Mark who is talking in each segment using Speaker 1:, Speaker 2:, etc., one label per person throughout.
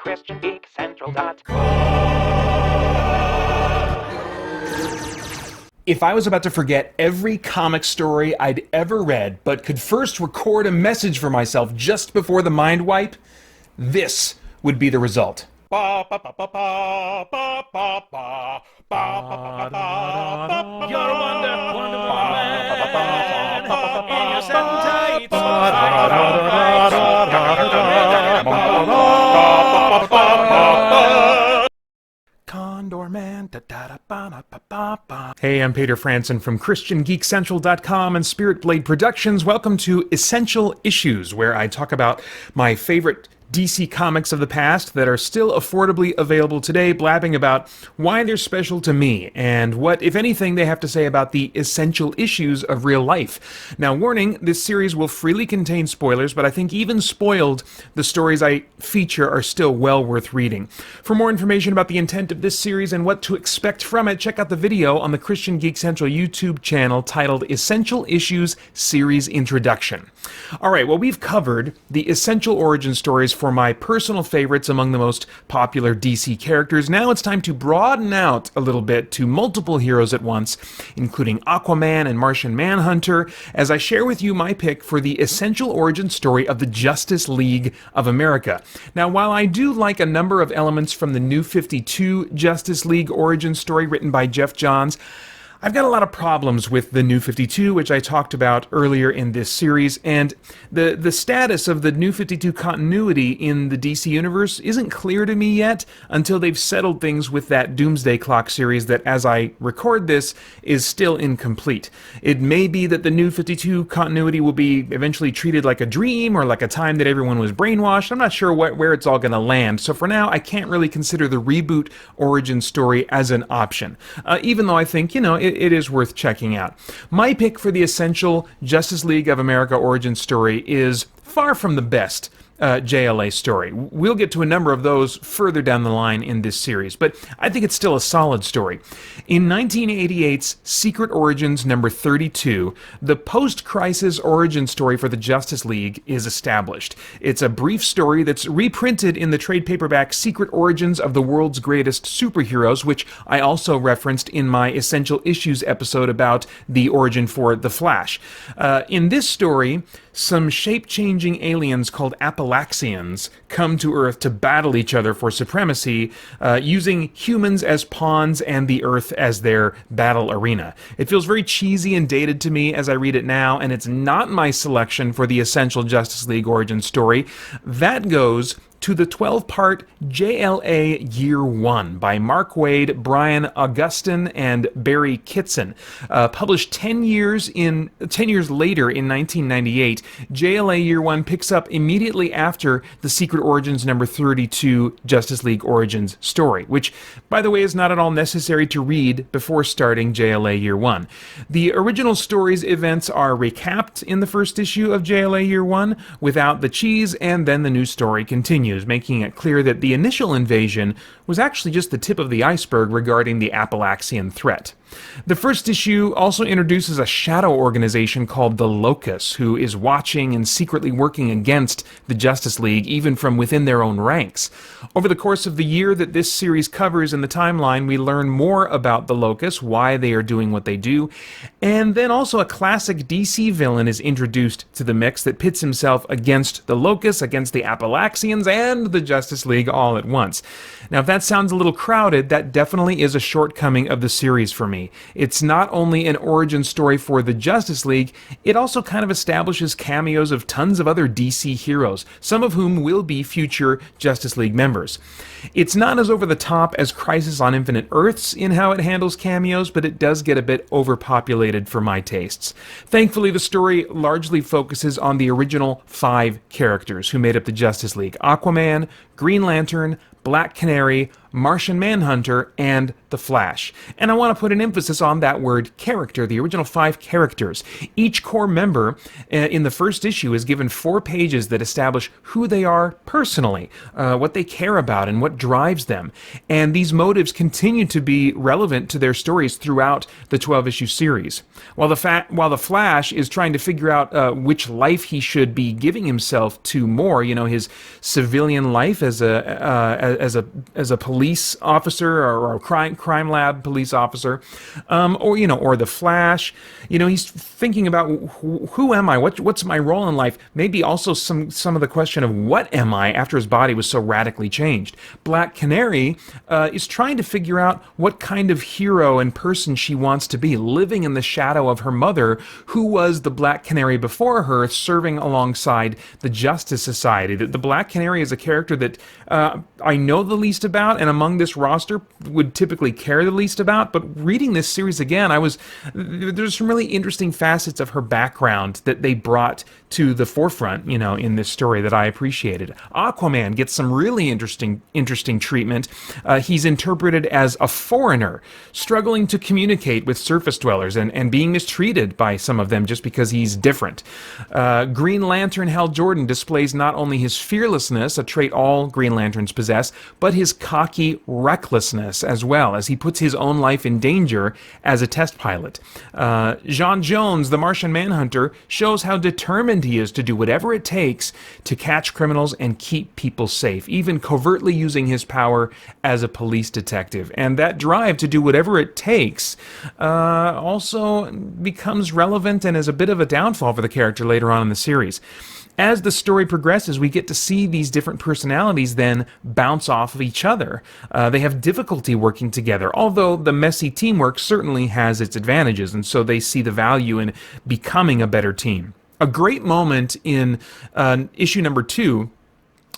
Speaker 1: christiangeekcentral.com. If I was about to forget every comic story I'd ever read, but could first record a message for myself just before the mind wipe, this would be the result.
Speaker 2: You're a wonderful man in your satin tights.
Speaker 1: Condor Man. Hey, I'm Peter Franson from christiangeekcentral.com and Spirit Blade Productions. Welcome to Essential Issues, where I talk about my favorite DC comics of the past that are still affordably available today, blabbing about why they're special to me and what, if anything, they have to say about the essential issues of real life. Now, warning, this series will freely contain spoilers, but I think even spoiled, the stories I feature are still well worth reading. For more information about the intent of this series and what to expect from it, check out the video on the Christian Geek Central YouTube channel titled Essential Issues Series Introduction. Alright, well, we've covered the essential origin stories for my personal favorites among the most popular DC characters. Now it's time to broaden out a little bit to multiple heroes at once, including Aquaman and Martian Manhunter, as I share with you my pick for the essential origin story of the Justice League of America. Now, while I do like a number of elements from the New 52 Justice League origin story written by Jeff Johns, I've got a lot of problems with the New 52, which I talked about earlier in this series, and the status of the New 52 continuity in the DC Universe isn't clear to me yet until they've settled things with that Doomsday Clock series that, as I record this, is still incomplete. It may be that the New 52 continuity will be eventually treated like a dream or like a time that everyone was brainwashed. I'm not sure where it's all going to land, so for now I can't really consider the reboot origin story as an option, even though I think, it is worth checking out. My pick for the essential Justice League of America origin story is far from the best JLA story. We'll get to a number of those further down the line in this series, but I think it's still a solid story. In 1988's Secret Origins number 32, the post-crisis origin story for the Justice League is established. It's a brief story that's reprinted in the trade paperback Secret Origins of the World's Greatest Superheroes, which I also referenced in my Essential Issues episode about the origin for The Flash. In this story, some shape-changing aliens called Appalachians come to Earth to battle each other for supremacy, using humans as pawns and the Earth as their battle arena. It feels very cheesy and dated to me as I read it now, and it's not my selection for the essential Justice League origin story. That goes to the 12-part JLA Year 1 by Mark Waid, Brian Augustin, and Barry Kitson. Published 10 years later in 1998, JLA Year 1 picks up immediately after the Secret Origins number 32 Justice League Origins story, which, by the way, is not at all necessary to read before starting JLA Year 1. The original story's events are recapped in the first issue of JLA Year 1 without the cheese, and then the new story continues, making it clear that the initial invasion was actually just the tip of the iceberg regarding the Appalachian threat. The first issue also introduces a shadow organization called the Locus, who is watching and secretly working against the Justice League, even from within their own ranks. Over the course of the year that this series covers in the timeline, we learn more about the Locus, why they are doing what they do, and then also a classic DC villain is introduced to the mix that pits himself against the Locus, against the Appalachians, and the Justice League all at once. Now, if that sounds a little crowded, that definitely is a shortcoming of the series for me. It's not only an origin story for the Justice League, it also kind of establishes cameos of tons of other DC heroes, some of whom will be future Justice League members. It's not as over the top as Crisis on Infinite Earths in how it handles cameos, but it does get a bit overpopulated for my tastes. Thankfully, the story largely focuses on the original 5 characters who made up the Justice League: Aquaman, Green Lantern, Black Canary, Martian Manhunter, and The Flash. And I want to put an emphasis on that word character, the original 5 characters. Each core member in the first issue is given 4 pages that establish who they are personally, what they care about, and what drives them. And these motives continue to be relevant to their stories throughout the 12-issue series. While the Flash is trying to figure out which life he should be giving himself to more, his civilian life as a police officer or a crime lab police officer, or the Flash, he's thinking about who am I? What's my role in life? Maybe also some of the question of what am I after his body was so radically changed. Black Canary is trying to figure out what kind of hero and person she wants to be, living in the shadow of her mother, who was the Black Canary before her, serving alongside the Justice Society. The Black Canary is a character that I know the least about, and among this roster would typically care the least about, but reading this series again, there's some really interesting facets of her background that they brought to the forefront, in this story that I appreciated. Aquaman gets some really interesting treatment. He's interpreted as a foreigner, struggling to communicate with surface dwellers and being mistreated by some of them just because he's different. Green Lantern Hal Jordan displays not only his fearlessness, a trait all Green Lanterns possess, but his cocky recklessness as well, as he puts his own life in danger as a test pilot. John Jones, the Martian Manhunter, shows how determined he is to do whatever it takes to catch criminals and keep people safe, even covertly using his power as a police detective. And that drive to do whatever it takes also becomes relevant and is a bit of a downfall for the character later on in the series. As the story progresses, we get to see these different personalities then bounce off of each other. They have difficulty working together, although the messy teamwork certainly has its advantages, and so they see the value in becoming a better team. A great moment in issue number 2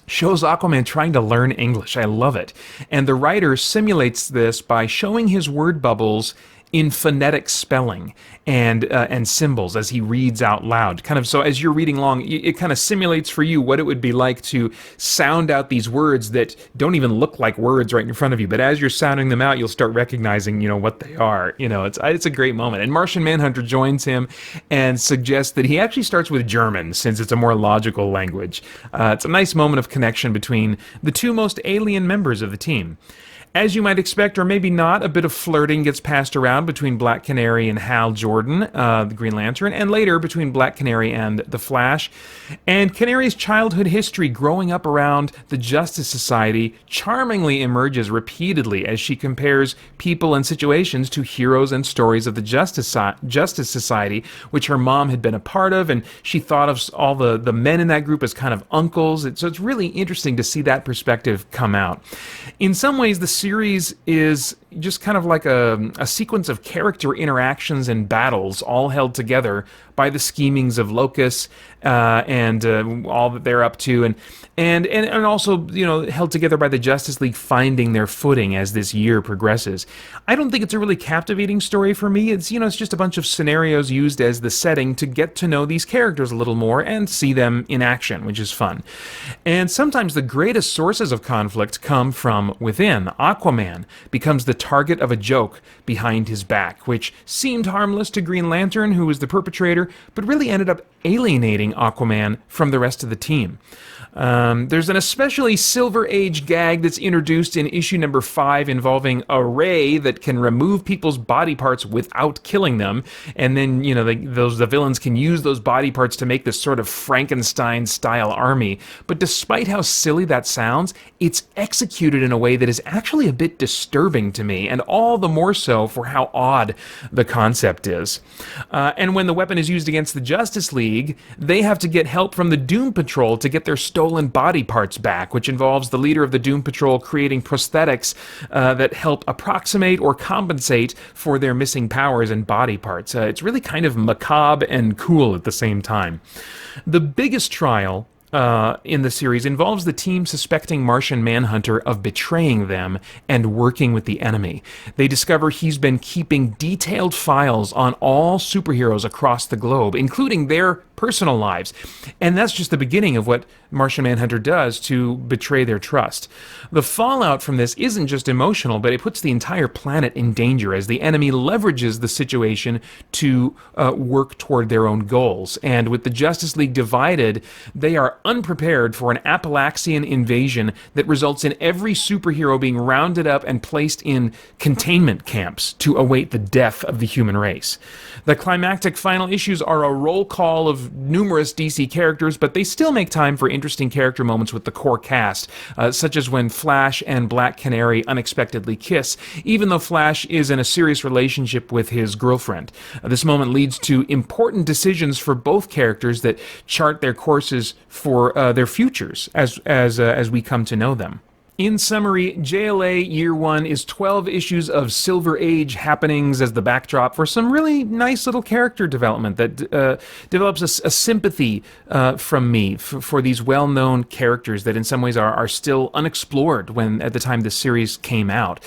Speaker 1: shows Aquaman trying to learn English. I love it. And the writer simulates this by showing his word bubbles in phonetic spelling and symbols as he reads out loud. Kind of so as you're reading along, it kind of simulates for you what it would be like to sound out these words that don't even look like words right in front of you. But as you're sounding them out, you'll start recognizing, what they are. It's a great moment. And Martian Manhunter joins him and suggests that he actually starts with German since it's a more logical language. It's a nice moment of connection between the two most alien members of the team. As you might expect, or maybe not, a bit of flirting gets passed around between Black Canary and Hal Jordan, the Green Lantern, and later between Black Canary and the Flash. And Canary's childhood history growing up around the Justice Society charmingly emerges repeatedly as she compares people and situations to heroes and stories of the Justice Society, which her mom had been a part of, and she thought of all the men in that group as kind of uncles. So it's really interesting to see that perspective come out. In some ways, the series is just kind of like a sequence of character interactions and battles all held together by the schemings of Locus and all that they're up to, and also held together by the Justice League finding their footing as this year progresses. I don't think it's a really captivating story for me. It's it's just a bunch of scenarios used as the setting to get to know these characters a little more and see them in action, which is fun. And sometimes the greatest sources of conflict come from within. Aquaman becomes the target of a joke behind his back, which seemed harmless to Green Lantern, who was the perpetrator, but really ended up alienating Aquaman from the rest of the team. There's an especially Silver Age gag that's introduced in issue number 5 involving a ray that can remove people's body parts without killing them, and then the villains can use those body parts to make this sort of Frankenstein-style army. But despite how silly that sounds, it's executed in a way that is actually a bit disturbing to me, and all the more so for how odd the concept is. And when the weapon is used against the Justice League, they have to get help from the Doom Patrol to get their stolen body parts back, which involves the leader of the Doom Patrol creating prosthetics that help approximate or compensate for their missing powers and body parts. It's really kind of macabre and cool at the same time. The biggest trial in the series involves the team suspecting Martian Manhunter of betraying them and working with the enemy. They discover he's been keeping detailed files on all superheroes across the globe, including their personal lives. And that's just the beginning of what Martian Manhunter does to betray their trust. The fallout from this isn't just emotional, but it puts the entire planet in danger as the enemy leverages the situation to work toward their own goals. And with the Justice League divided, they are unprepared for an Appalachian invasion that results in every superhero being rounded up and placed in containment camps to await the death of the human race. The climactic final issues are a roll call of numerous DC characters, but they still make time for interesting character moments with the core cast, such as when Flash and Black Canary unexpectedly kiss, even though Flash is in a serious relationship with his girlfriend. This moment leads to important decisions for both characters that chart their courses for their futures as we come to know them. In summary, JLA Year 1 is 12 issues of Silver Age happenings as the backdrop for some really nice little character development that develops a sympathy from me for these well-known characters that in some ways are still unexplored when at the time this series came out.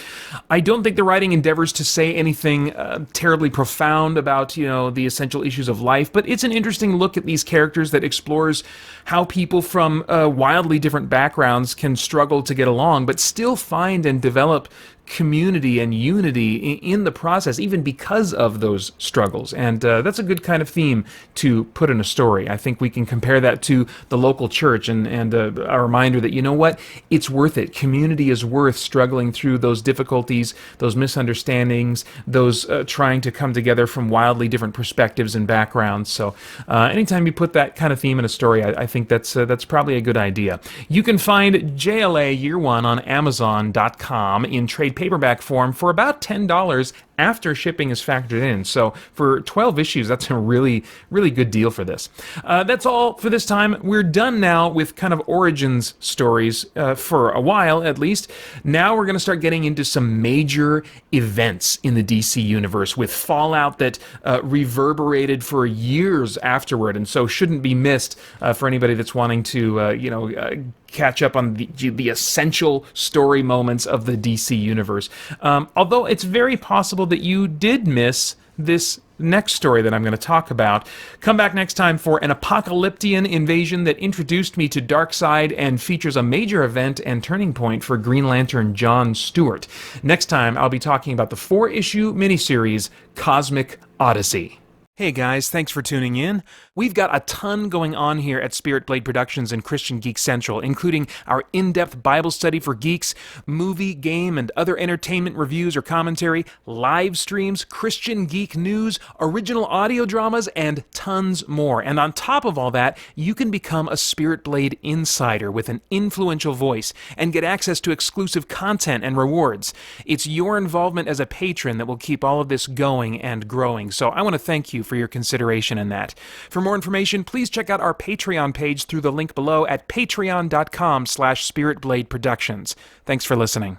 Speaker 1: I don't think the writing endeavors to say anything terribly profound about, the essential issues of life, but it's an interesting look at these characters that explores how people from wildly different backgrounds can struggle to get along, but still find and develop community and unity in the process, even because of those struggles. And that's a good kind of theme to put in a story. I think we can compare that to the local church and a reminder that, it's worth it. Community is worth struggling through those difficulties, those misunderstandings, those trying to come together from wildly different perspectives and backgrounds. So anytime you put that kind of theme in a story, I think that's probably a good idea. You can find JLA Year 1 on Amazon.com in trade paperback form for about $10 after shipping is factored in. So for 12 issues, that's a really, really good deal for this. That's all for this time. We're done now with kind of origins stories for a while, at least. Now we're going to start getting into some major events in the DC universe with fallout that reverberated for years afterward, and so shouldn't be missed for anybody that's wanting to, catch up on the essential story moments of the DC universe. Although it's very possible that you did miss this next story that I'm going to talk about. Come back next time for an apocalyptian invasion that introduced me to Darkseid and features a major event and turning point for Green Lantern John Stewart. Next time, I'll be talking about the 4-issue miniseries Cosmic Odyssey. Hey guys, thanks for tuning in. We've got a ton going on here at Spirit Blade Productions and Christian Geek Central, including our in-depth Bible study for geeks, movie, game, and other entertainment reviews or commentary, live streams, Christian geek news, original audio dramas, and tons more. And on top of all that, you can become a Spirit Blade insider with an influential voice and get access to exclusive content and rewards. It's your involvement as a patron that will keep all of this going and growing, so I want to thank you for your consideration in that. For more information, please check out our Patreon page through the link below at patreon.com/spiritbladeproductions. Thanks for listening.